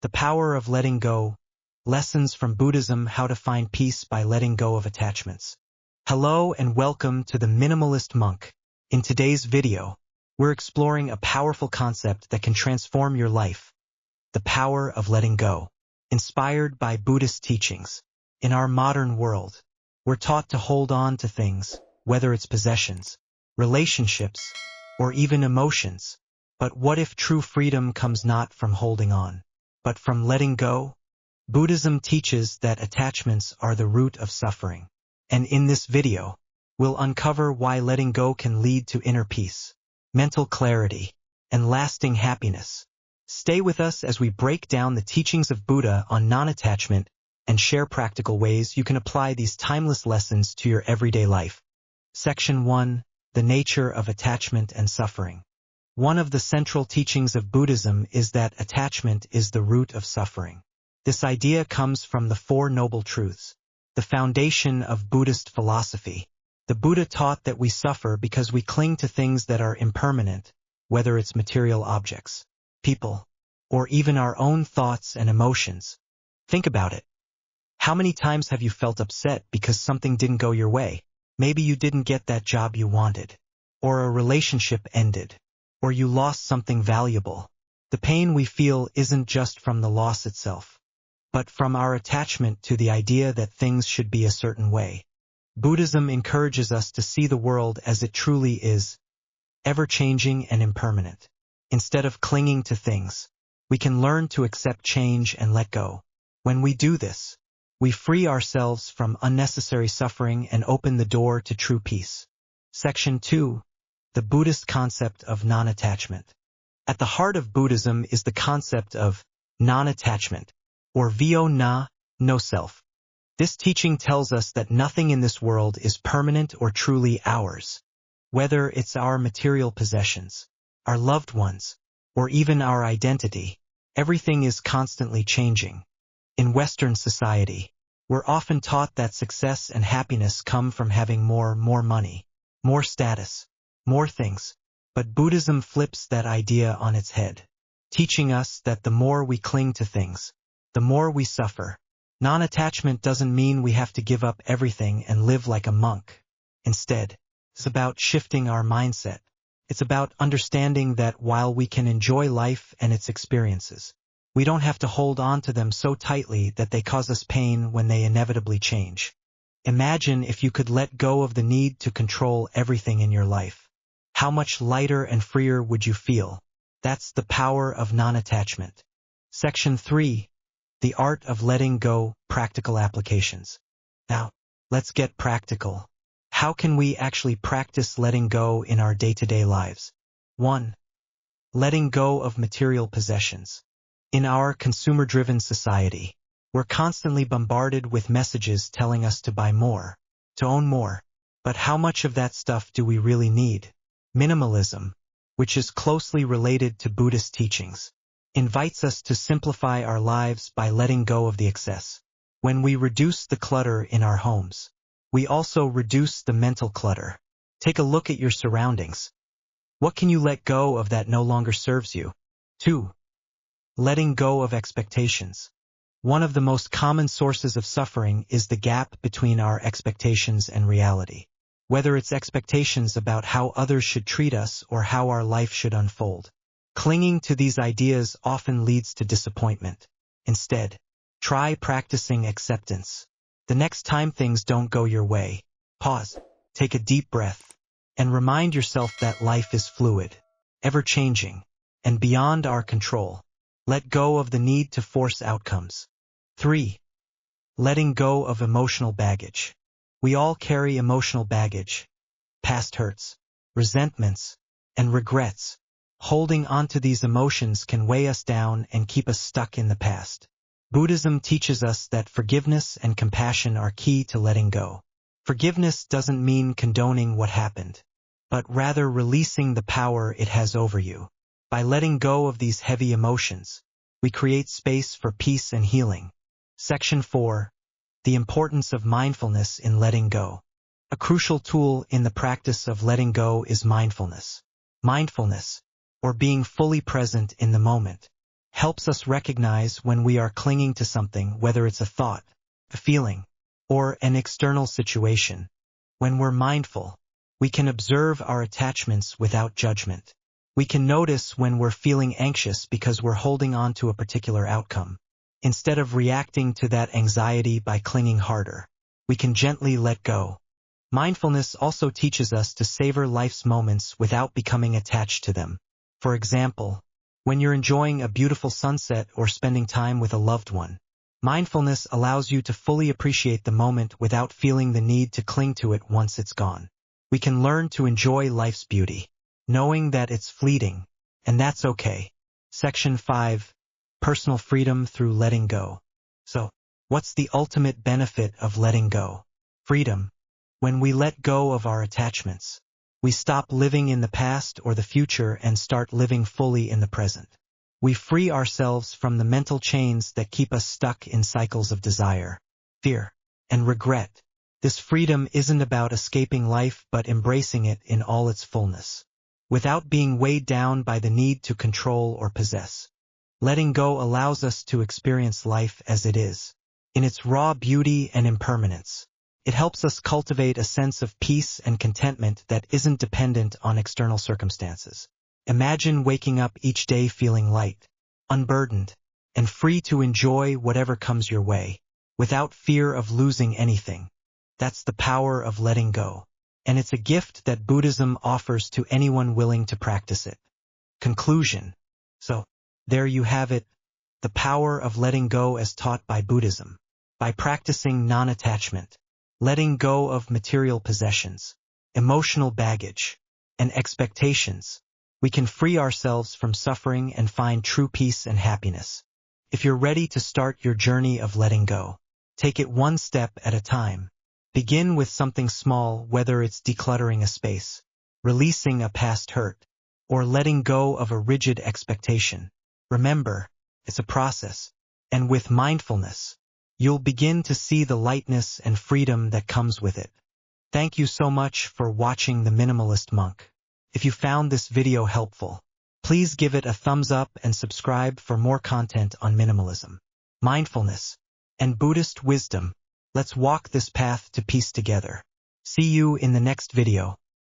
The Power of Letting Go. Lessons from Buddhism: How to Find Peace by Letting Go of Attachments. Hello and welcome to the Minimalist Monk. In today's video, we're exploring a powerful concept that can transform your life. The power of letting go. Inspired by Buddhist teachings. In our modern world, we're taught to hold on to things, whether it's possessions, relationships, or even emotions. But what if true freedom comes not from holding on, but from letting go? Buddhism teaches that attachments are the root of suffering. And in this video, we'll uncover why letting go can lead to inner peace, mental clarity, and lasting happiness. Stay with us as we break down the teachings of Buddha on non-attachment and share practical ways you can apply these timeless lessons to your everyday life. Section 1. The Nature of Attachment and Suffering. One of the central teachings of Buddhism is that attachment is the root of suffering. This idea comes from the Four Noble Truths, the foundation of Buddhist philosophy. The Buddha taught that we suffer because we cling to things that are impermanent, whether it's material objects, people, or even our own thoughts and emotions. Think about it. How many times have you felt upset because something didn't go your way? Maybe you didn't get that job you wanted, or a relationship ended, or you lost something valuable. The pain we feel isn't just from the loss itself, but from our attachment to the idea that things should be a certain way. Buddhism encourages us to see the world as it truly is, ever-changing and impermanent. Instead of clinging to things, we can learn to accept change and let go. When we do this, we free ourselves from unnecessary suffering and open the door to true peace. Section 2. The Buddhist concept of non-attachment. At the heart of Buddhism is the concept of non-attachment, or vio-na, no self. This teaching tells us that nothing in this world is permanent or truly ours. Whether it's our material possessions, our loved ones, or even our identity, everything is constantly changing. In Western society, we're often taught that success and happiness come from having more money, more status, more things. But Buddhism flips that idea on its head, teaching us that the more we cling to things, the more we suffer. Non-attachment doesn't mean we have to give up everything and live like a monk. Instead, it's about shifting our mindset. It's about understanding that while we can enjoy life and its experiences, we don't have to hold on to them so tightly that they cause us pain when they inevitably change. Imagine if you could let go of the need to control everything in your life. How much lighter and freer would you feel? That's the power of non-attachment. Section 3. The Art of Letting Go, Practical Applications. Now, let's get practical. How can we actually practice letting go in our day-to-day lives? 1. Letting go of material possessions. In our consumer-driven society, we're constantly bombarded with messages telling us to buy more, to own more. But how much of that stuff do we really need? Minimalism, which is closely related to Buddhist teachings, invites us to simplify our lives by letting go of the excess. When we reduce the clutter in our homes, we also reduce the mental clutter. Take a look at your surroundings. What can you let go of that no longer serves you? 2. Letting go of expectations. One of the most common sources of suffering is the gap between our expectations and reality. Whether it's expectations about how others should treat us or how our life should unfold. Clinging to these ideas often leads to disappointment. Instead, try practicing acceptance. The next time things don't go your way, pause, take a deep breath, and remind yourself that life is fluid, ever-changing, and beyond our control. Let go of the need to force outcomes. 3. Letting go of emotional baggage. We all carry emotional baggage, past hurts, resentments, and regrets. Holding onto these emotions can weigh us down and keep us stuck in the past. Buddhism teaches us that forgiveness and compassion are key to letting go. Forgiveness doesn't mean condoning what happened, but rather releasing the power it has over you. By letting go of these heavy emotions, we create space for peace and healing. Section 4. The Importance of Mindfulness in Letting Go. A crucial tool in the practice of letting go is mindfulness. Mindfulness, or being fully present in the moment, helps us recognize when we are clinging to something, whether it's a thought, a feeling, or an external situation. When we're mindful, we can observe our attachments without judgment. We can notice when we're feeling anxious because we're holding on to a particular outcome. Instead of reacting to that anxiety by clinging harder, we can gently let go. Mindfulness also teaches us to savor life's moments without becoming attached to them. For example, when you're enjoying a beautiful sunset or spending time with a loved one, mindfulness allows you to fully appreciate the moment without feeling the need to cling to it once it's gone. We can learn to enjoy life's beauty, knowing that it's fleeting, and that's okay. Section 5. Personal freedom through letting go. So, what's the ultimate benefit of letting go? Freedom. When we let go of our attachments, we stop living in the past or the future and start living fully in the present. We free ourselves from the mental chains that keep us stuck in cycles of desire, fear, and regret. This freedom isn't about escaping life but embracing it in all its fullness, without being weighed down by the need to control or possess. Letting go allows us to experience life as it is, in its raw beauty and impermanence. It helps us cultivate a sense of peace and contentment that isn't dependent on external circumstances. Imagine waking up each day feeling light, unburdened, and free to enjoy whatever comes your way, without fear of losing anything. That's the power of letting go, and it's a gift that Buddhism offers to anyone willing to practice it. Conclusion. So, there you have it, the power of letting go as taught by Buddhism. By practicing non-attachment, letting go of material possessions, emotional baggage, and expectations, we can free ourselves from suffering and find true peace and happiness. If you're ready to start your journey of letting go, take it one step at a time. Begin with something small, whether it's decluttering a space, releasing a past hurt, or letting go of a rigid expectation. Remember, it's a process, and with mindfulness, you'll begin to see the lightness and freedom that comes with it. Thank you so much for watching The Minimalist Monk. If you found this video helpful, please give it a thumbs up and subscribe for more content on minimalism, mindfulness, and Buddhist wisdom. Let's walk this path to peace together. See you in the next video.